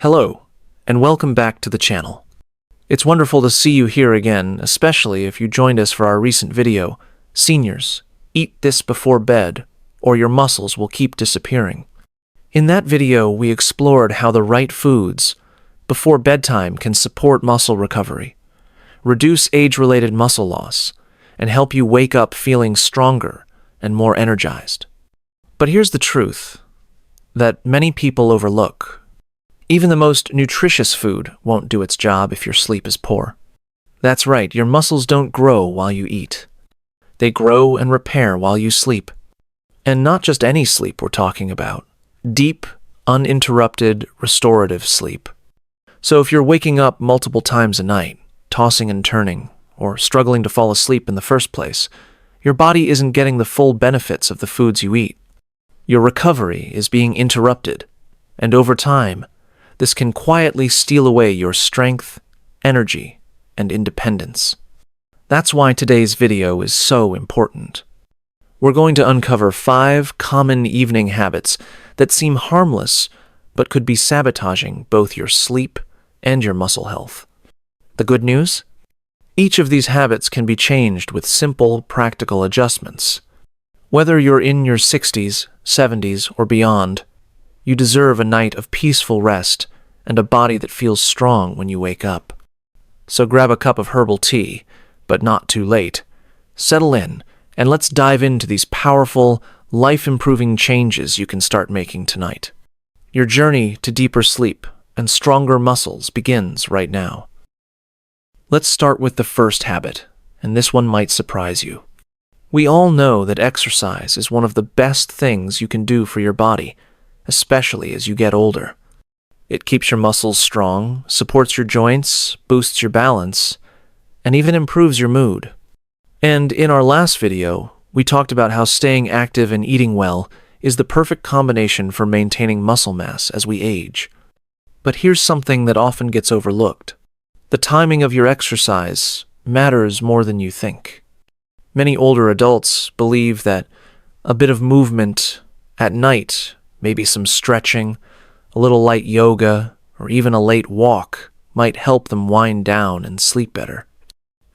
Hello, and welcome back to the channel. It's wonderful to see you here again, especially if you joined us for our recent video, Seniors, Eat This Before Bed, or Your Muscles Will Keep Disappearing. In that video, we explored how the right foods before bedtime can support muscle recovery, reduce age-related muscle loss, and help you wake up feeling stronger and more energized. But here's the truth that many people overlook. Even the most nutritious food won't do its job if your sleep is poor. That's right, your muscles don't grow while you eat. They grow and repair while you sleep. And not just any sleep we're talking about. Deep, uninterrupted, restorative sleep. So if you're waking up multiple times a night, tossing and turning, or struggling to fall asleep in the first place, your body isn't getting the full benefits of the foods you eat. Your recovery is being interrupted, and over time, this can quietly steal away your strength, energy, and independence. That's why today's video is so important. We're going to uncover 5 common evening habits that seem harmless but could be sabotaging both your sleep and your muscle health. The good news? Each of these habits can be changed with simple, practical adjustments. Whether you're in your 60s, 70s, or beyond, you deserve a night of peaceful rest and a body that feels strong when you wake up. So grab a cup of herbal tea, but not too late. Settle in, and let's dive into these powerful, life-improving changes you can start making tonight. Your journey to deeper sleep and stronger muscles begins right now. Let's start with the first habit, and this one might surprise you. We all know that exercise is one of the best things you can do for your body, especially as you get older. It keeps your muscles strong, supports your joints, boosts your balance, and even improves your mood. And in our last video, we talked about how staying active and eating well is the perfect combination for maintaining muscle mass as we age. But here's something that often gets overlooked. The timing of your exercise matters more than you think. Many older adults believe that a bit of movement at night, maybe some stretching, a little light yoga, or even a late walk might help them wind down and sleep better.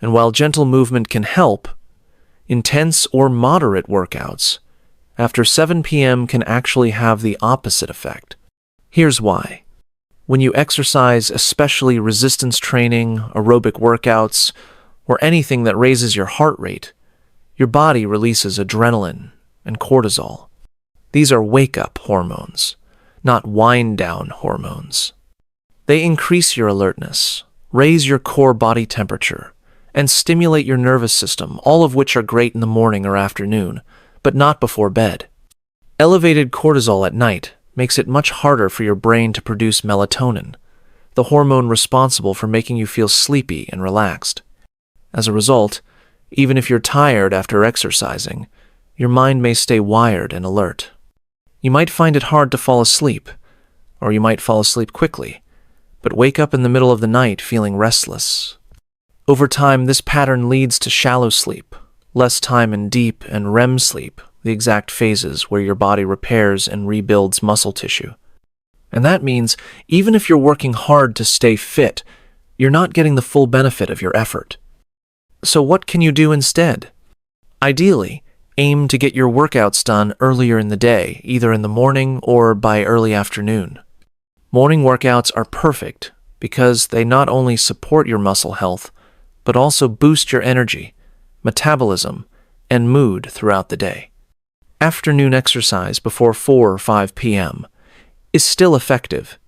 And while gentle movement can help, intense or moderate workouts after 7 p.m. can actually have the opposite effect. Here's why. When you exercise, especially resistance training, aerobic workouts, or anything that raises your heart rate, your body releases adrenaline and cortisol. These are wake-up hormones, not wind-down hormones. They increase your alertness, raise your core body temperature, and stimulate your nervous system, all of which are great in the morning or afternoon, but not before bed. Elevated cortisol at night makes it much harder for your brain to produce melatonin, the hormone responsible for making you feel sleepy and relaxed. As a result, even if you're tired after exercising, your mind may stay wired and alert. You might find it hard to fall asleep, or you might fall asleep quickly, but wake up in the middle of the night feeling restless. Over time, this pattern leads to shallow sleep, less time in deep and REM sleep, the exact phases where your body repairs and rebuilds muscle tissue. And that means even if you're working hard to stay fit, you're not getting the full benefit of your effort. So what can you do instead? Ideally, aim to get your workouts done earlier in the day, either in the morning or by early afternoon. Morning workouts are perfect because they not only support your muscle health, but also boost your energy, metabolism, and mood throughout the day. Afternoon exercise before 4 or 5 p.m. is still effective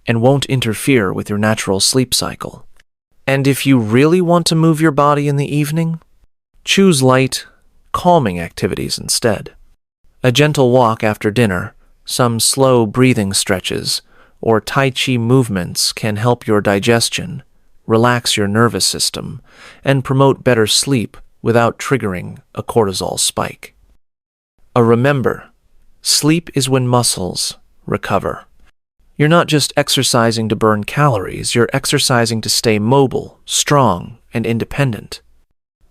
and won't interfere with your natural sleep cycle. And if you really want to move your body in the evening, choose light, calming activities instead. A gentle walk after dinner, some slow breathing stretches, or Tai Chi movements can help your digestion, relax your nervous system, and promote better sleep without triggering a cortisol spike. Remember, sleep is when muscles recover. You're not just exercising to burn calories, you're exercising to stay mobile, strong, and independent.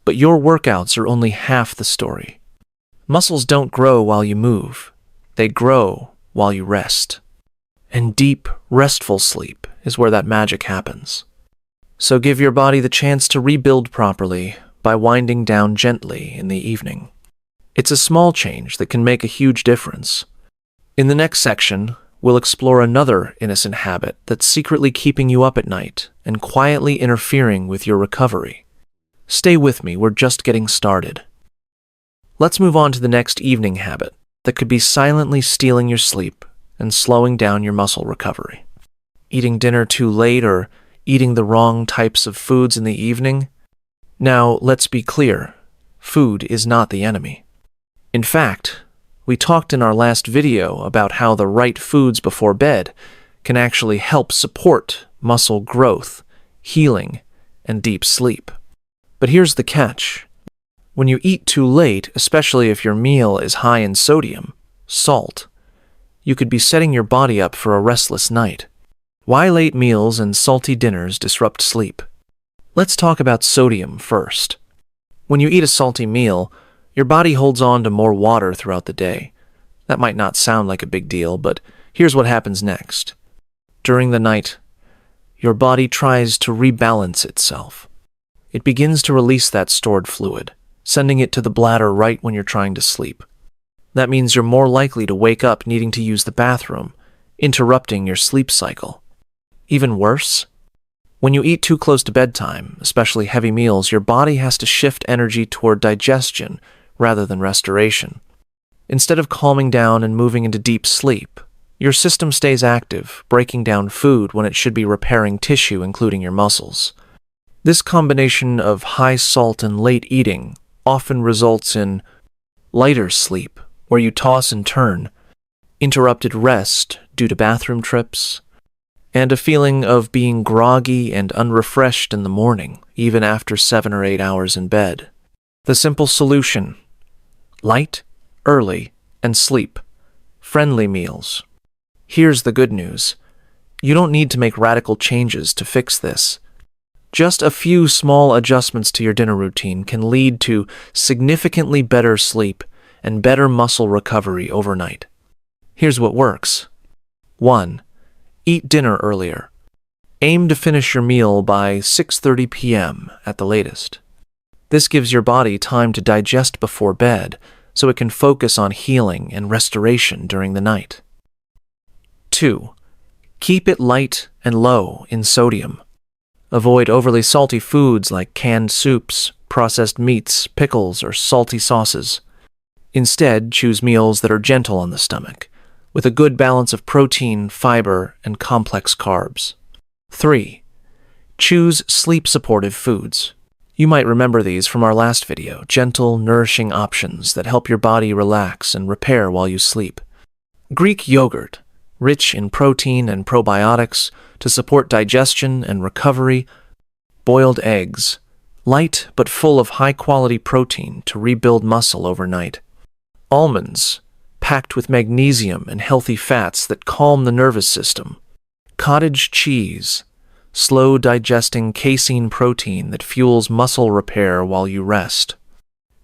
But your workouts are only half the story. Muscles don't grow while you move. They grow while you rest. And deep, restful sleep is where that magic happens. So give your body the chance to rebuild properly by winding down gently in the evening. It's a small change that can make a huge difference. In the next section, we'll explore another innocent habit that's secretly keeping you up at night and quietly interfering with your recovery. Stay with me, we're just getting started. Let's move on to the next evening habit that could be silently stealing your sleep and slowing down your muscle recovery. Eating dinner too late or eating the wrong types of foods in the evening? Now, let's be clear, food is not the enemy. In fact, we talked in our last video about how the right foods before bed can actually help support muscle growth, healing, and deep sleep. But here's the catch. When you eat too late, especially if your meal is high in sodium, salt, you could be setting your body up for a restless night. Why late meals and salty dinners disrupt sleep? Let's talk about sodium first. When you eat a salty meal, your body holds on to more water throughout the day. That might not sound like a big deal, but here's what happens next. During the night, your body tries to rebalance itself. It begins to release that stored fluid, sending it to the bladder right when you're trying to sleep. That means you're more likely to wake up needing to use the bathroom, interrupting your sleep cycle. Even worse, when you eat too close to bedtime, especially heavy meals, your body has to shift energy toward digestion rather than restoration. Instead of calming down and moving into deep sleep, your system stays active, breaking down food when it should be repairing tissue, including your muscles. This combination of high salt and late eating often results in lighter sleep, where you toss and turn, interrupted rest due to bathroom trips, and a feeling of being groggy and unrefreshed in the morning, even after 7 or 8 hours in bed. The simple solution: light, early, and sleep. Friendly meals. Here's the good news. You don't need to make radical changes to fix this. Just a few small adjustments to your dinner routine can lead to significantly better sleep and better muscle recovery overnight. Here's what works. 1. Eat dinner earlier. Aim to finish your meal by 6:30 p.m. at the latest. This gives your body time to digest before bed, so it can focus on healing and restoration during the night. 2. Keep it light and low in sodium. Avoid overly salty foods like canned soups, processed meats, pickles, or salty sauces. Instead, choose meals that are gentle on the stomach, with a good balance of protein, fiber, and complex carbs. 3. Choose sleep-supportive foods. You might remember these from our last video, gentle, nourishing options that help your body relax and repair while you sleep. Greek yogurt, rich in protein and probiotics to support digestion and recovery. Boiled eggs, light but full of high-quality protein to rebuild muscle overnight. Almonds, packed with magnesium and healthy fats that calm the nervous system. Cottage cheese, slow-digesting casein protein that fuels muscle repair while you rest.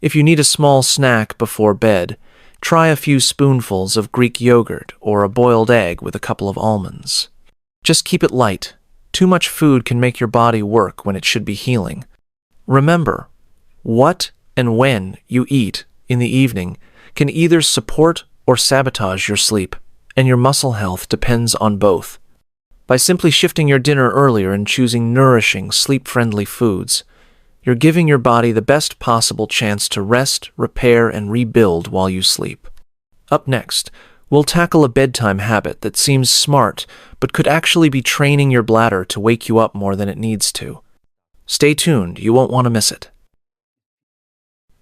If you need a small snack before bed, try a few spoonfuls of Greek yogurt or a boiled egg with a couple of almonds. Just keep it light. Too much food can make your body work when it should be healing. Remember, what and when you eat in the evening can either support or sabotage your sleep, and your muscle health depends on both. By simply shifting your dinner earlier and choosing nourishing, sleep-friendly foods, you're giving your body the best possible chance to rest, repair, and rebuild while you sleep. Up next, we'll tackle a bedtime habit that seems smart, but could actually be training your bladder to wake you up more than it needs to. Stay tuned, you won't want to miss it.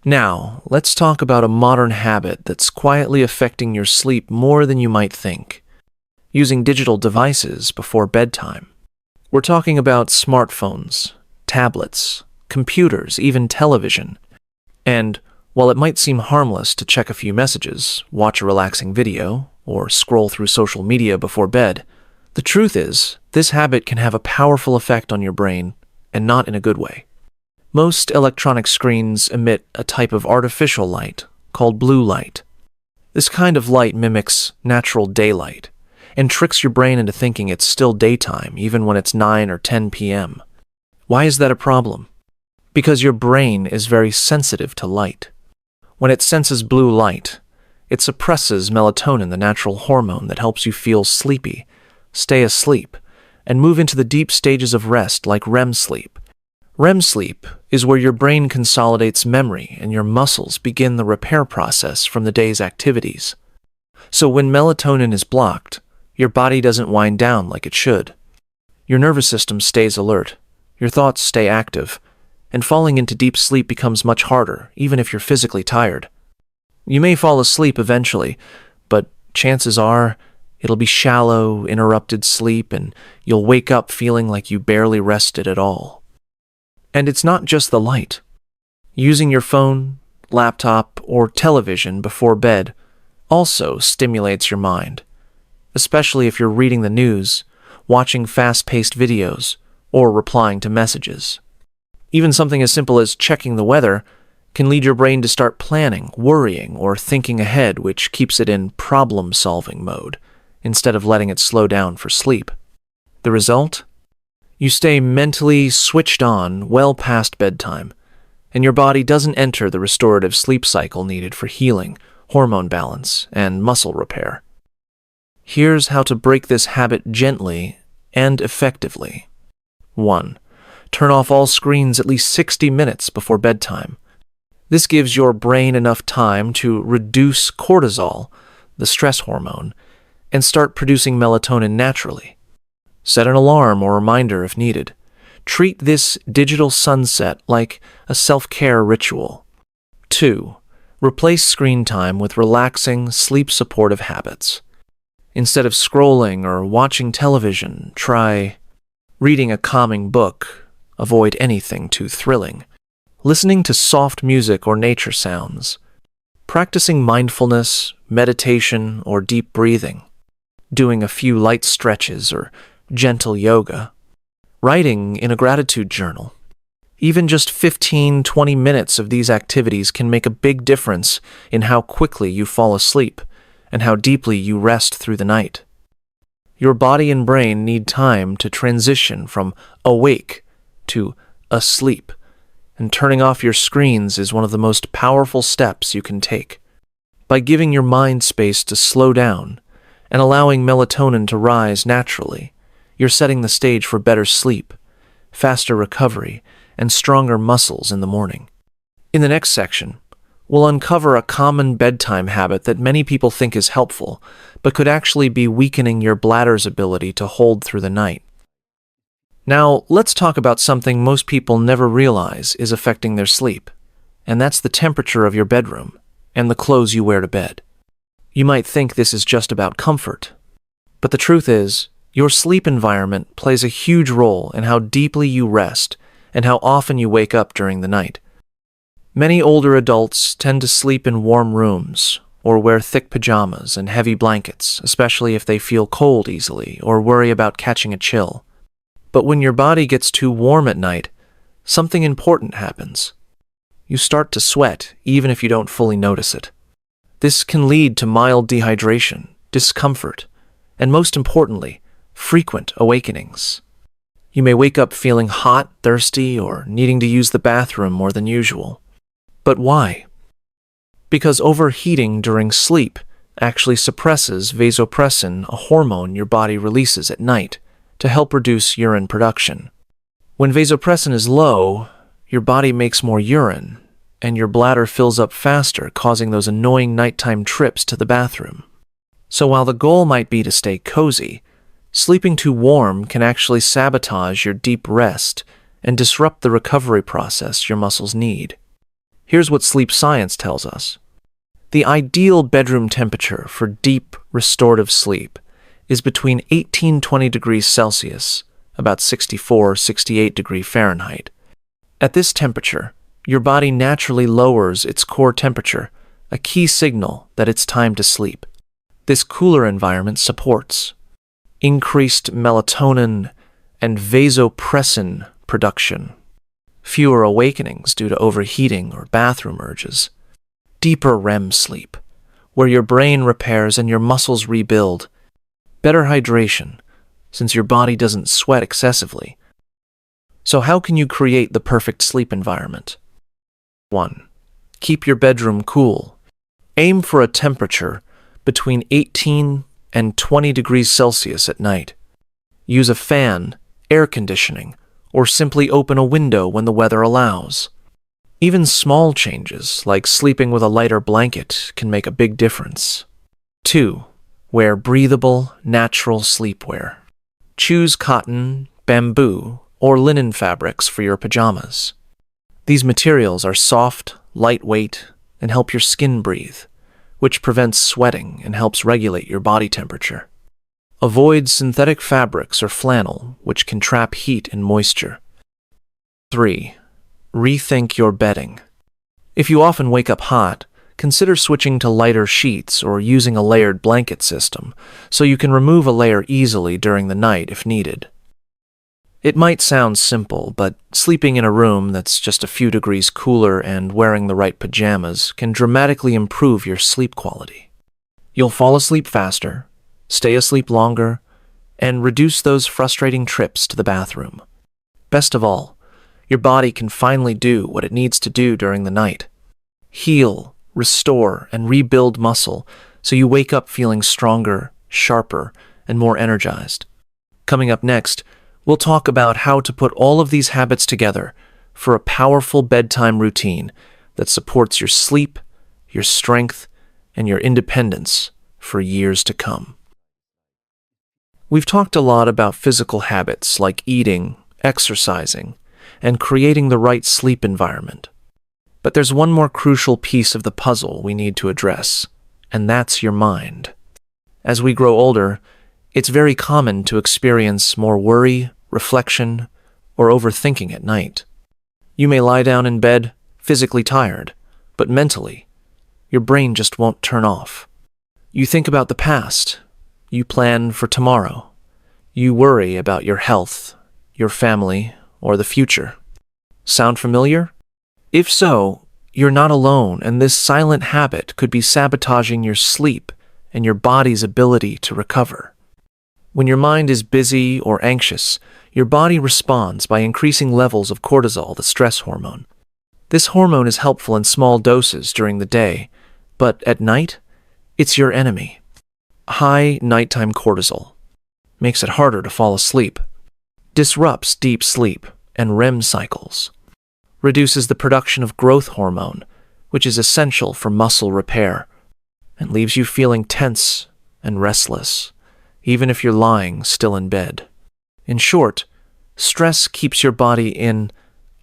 Now, let's talk about a modern habit that's quietly affecting your sleep more than you might think. Using digital devices before bedtime. We're talking about smartphones, tablets, computers, even television. And while it might seem harmless to check a few messages, watch a relaxing video, or scroll through social media before bed, the truth is, this habit can have a powerful effect on your brain, and not in a good way. Most electronic screens emit a type of artificial light called blue light. This kind of light mimics natural daylight, and tricks your brain into thinking it's still daytime even when it's 9 or 10 p.m. Why is that a problem? Because your brain is very sensitive to light. When it senses blue light, it suppresses melatonin, the natural hormone that helps you feel sleepy, stay asleep, and move into the deep stages of rest like REM sleep. REM sleep is where your brain consolidates memory and your muscles begin the repair process from the day's activities. So when melatonin is blocked, your body doesn't wind down like it should. Your nervous system stays alert, your thoughts stay active, and falling into deep sleep becomes much harder, even if you're physically tired. You may fall asleep eventually, but chances are it'll be shallow, interrupted sleep, and you'll wake up feeling like you barely rested at all. And it's not just the light. Using your phone, laptop, or television before bed also stimulates your mind, especially if you're reading the news, watching fast-paced videos, or replying to messages. Even something as simple as checking the weather can lead your brain to start planning, worrying, or thinking ahead, which keeps it in problem-solving mode, instead of letting it slow down for sleep. The result? You stay mentally switched on well past bedtime, and your body doesn't enter the restorative sleep cycle needed for healing, hormone balance, and muscle repair. Here's how to break this habit gently and effectively. 1. Turn off all screens at least 60 minutes before bedtime. This gives your brain enough time to reduce cortisol, the stress hormone, and start producing melatonin naturally. Set an alarm or reminder if needed. Treat this digital sunset like a self-care ritual. 2. Replace screen time with relaxing, sleep-supportive habits. Instead of scrolling or watching television, try reading a calming book. Avoid anything too thrilling. Listening to soft music or nature sounds. Practicing mindfulness, meditation, or deep breathing. Doing a few light stretches or gentle yoga. Writing in a gratitude journal. Even just 15-20 minutes of these activities can make a big difference in how quickly you fall asleep and how deeply you rest through the night. Your body and brain need time to transition from awake to asleep, and turning off your screens is one of the most powerful steps you can take. By giving your mind space to slow down and allowing melatonin to rise naturally, you're setting the stage for better sleep, faster recovery, and stronger muscles in the morning. In the next section, we'll uncover a common bedtime habit that many people think is helpful, but could actually be weakening your bladder's ability to hold through the night. Now, let's talk about something most people never realize is affecting their sleep, and that's the temperature of your bedroom and the clothes you wear to bed. You might think this is just about comfort, but the truth is, your sleep environment plays a huge role in how deeply you rest and how often you wake up during the night. Many older adults tend to sleep in warm rooms or wear thick pajamas and heavy blankets, especially if they feel cold easily or worry about catching a chill. But when your body gets too warm at night, something important happens. You start to sweat, even if you don't fully notice it. This can lead to mild dehydration, discomfort, and most importantly, frequent awakenings. You may wake up feeling hot, thirsty, or needing to use the bathroom more than usual. But why? Because overheating during sleep actually suppresses vasopressin, a hormone your body releases at night to help reduce urine production. When vasopressin is low, your body makes more urine, and your bladder fills up faster, causing those annoying nighttime trips to the bathroom. So while the goal might be to stay cozy, sleeping too warm can actually sabotage your deep rest and disrupt the recovery process your muscles need. Here's what sleep science tells us. The ideal bedroom temperature for deep, restorative sleep is between 18-20 degrees Celsius, about 64-68 degrees Fahrenheit. At this temperature, your body naturally lowers its core temperature, a key signal that it's time to sleep. This cooler environment supports increased melatonin and vasopressin production, fewer awakenings due to overheating or bathroom urges, deeper REM sleep, where your brain repairs and your muscles rebuild, Better hydration, since your body doesn't sweat excessively. So how can you create the perfect sleep environment? 1. Keep your bedroom cool. Aim for a temperature between 18 and 20 degrees Celsius at night. Use a fan, air conditioning, or simply open a window when the weather allows. Even small changes, like sleeping with a lighter blanket, can make a big difference. 2. Wear breathable, natural sleepwear. Choose cotton, bamboo, or linen fabrics for your pajamas. These materials are soft, lightweight, and help your skin breathe, which prevents sweating and helps regulate your body temperature. Avoid synthetic fabrics or flannel, which can trap heat and moisture. 3. Rethink your bedding. If you often wake up hot, consider switching to lighter sheets or using a layered blanket system, so you can remove a layer easily during the night if needed. It might sound simple, but sleeping in a room that's just a few degrees cooler and wearing the right pajamas can dramatically improve your sleep quality. You'll fall asleep faster, stay asleep longer, and reduce those frustrating trips to the bathroom. Best of all, your body can finally do what it needs to do during the night. Heal, restore, and rebuild muscle so you wake up feeling stronger, sharper, and more energized. Coming up next, we'll talk about how to put all of these habits together for a powerful bedtime routine that supports your sleep, your strength, and your independence for years to come. We've talked a lot about physical habits like eating, exercising, and creating the right sleep environment. But there's one more crucial piece of the puzzle we need to address, and that's your mind. As we grow older, it's very common to experience more worry, reflection, or overthinking at night. You may lie down in bed, physically tired, but mentally, your brain just won't turn off. You think about the past. You plan for tomorrow. You worry about your health, your family, or the future. Sound familiar? If so, you're not alone, and this silent habit could be sabotaging your sleep and your body's ability to recover. When your mind is busy or anxious, your body responds by increasing levels of cortisol, the stress hormone. This hormone is helpful in small doses during the day, but at night, it's your enemy. High nighttime cortisol makes it harder to fall asleep, disrupts deep sleep and REM cycles, reduces the production of growth hormone, which is essential for muscle repair, and leaves you feeling tense and restless, even if you're lying still in bed. In short, stress keeps your body in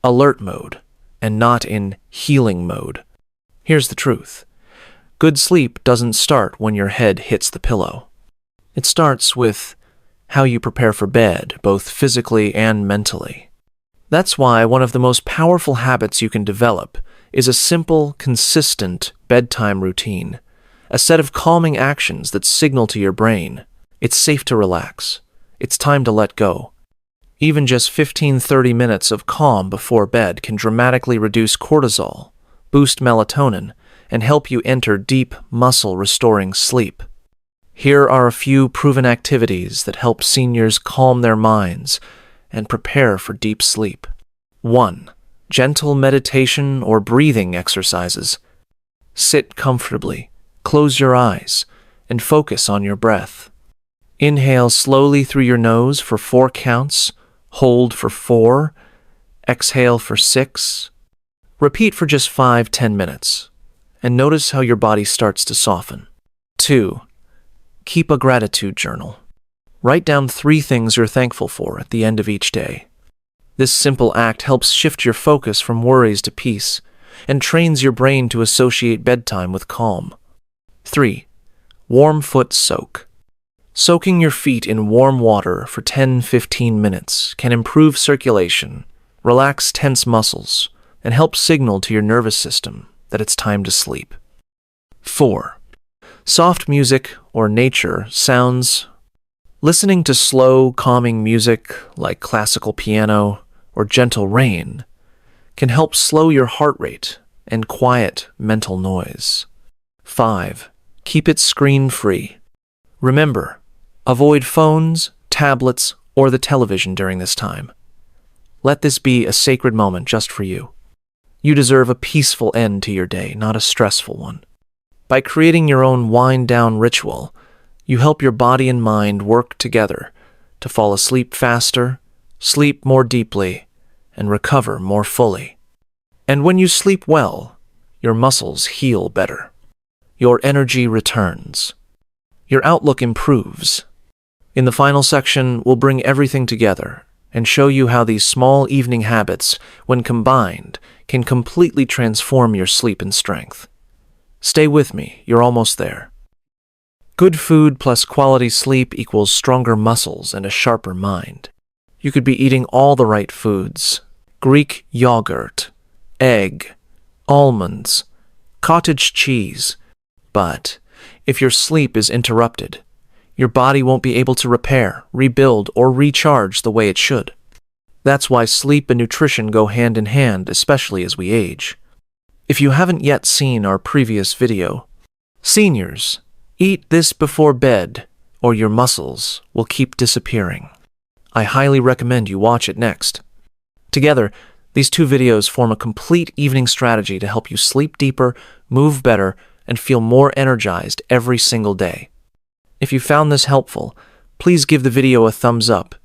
alert mode and not in healing mode. Here's the truth. Good sleep doesn't start when your head hits the pillow. It starts with how you prepare for bed, both physically and mentally. That's why one of the most powerful habits you can develop is a simple, consistent bedtime routine, a set of calming actions that signal to your brain it's safe to relax, it's time to let go. Even just 15-30 minutes of calm before bed can dramatically reduce cortisol, boost melatonin, and help you enter deep, muscle-restoring sleep. Here are a few proven activities that help seniors calm their minds and prepare for deep sleep. 1. Gentle meditation or breathing exercises. Sit comfortably, close your eyes, and focus on your breath. Inhale slowly through your nose for 4 counts, hold for 4, exhale for 6. Repeat for just 5-10 minutes, and notice how your body starts to soften. 2. Keep a gratitude journal. Write down 3 things you're thankful for at the end of each day. This simple act helps shift your focus from worries to peace and trains your brain to associate bedtime with calm. 3. Warm foot soak. Soaking your feet in warm water for 10-15 minutes can improve circulation, relax tense muscles, and help signal to your nervous system that it's time to sleep. 4. Soft music or nature sounds. Listening to slow, calming music like classical piano or gentle rain can help slow your heart rate and quiet mental noise. 5. Keep it screen-free. Remember, Avoid phones, tablets, or the television during this time. Let this be a sacred moment just for you. You deserve a peaceful end to your day, not a stressful one. By creating your own wind-down ritual, you help your body and mind work together to fall asleep faster, sleep more deeply, and recover more fully. And when you sleep well, your muscles heal better. Your energy returns. Your outlook improves. In the final section, we'll bring everything together and show you how these small evening habits, when combined, can completely transform your sleep and strength. Stay with me, you're almost there. Good food plus quality sleep equals stronger muscles and a sharper mind. You could be eating all the right foods: Greek yogurt, egg, almonds, cottage cheese. But if your sleep is interrupted, your body won't be able to repair, rebuild, or recharge the way it should. That's why sleep and nutrition go hand in hand, especially as we age. If you haven't yet seen our previous video, Seniors, eat this before bed, or your muscles will keep disappearing. I highly recommend you watch it next. Together, these two videos form a complete evening strategy to help you sleep deeper, move better, and feel more energized every single day. If you found this helpful, please give the video a thumbs up.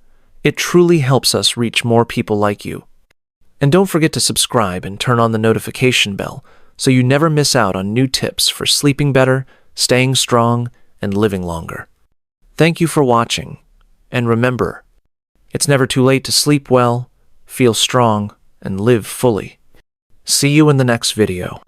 It truly helps us reach more people like you. And don't forget to subscribe and turn on the notification bell so you never miss out on new tips for sleeping better, staying strong, and living longer. Thank you for watching, and remember, it's never too late to sleep well, feel strong, and live fully. See you in the next video.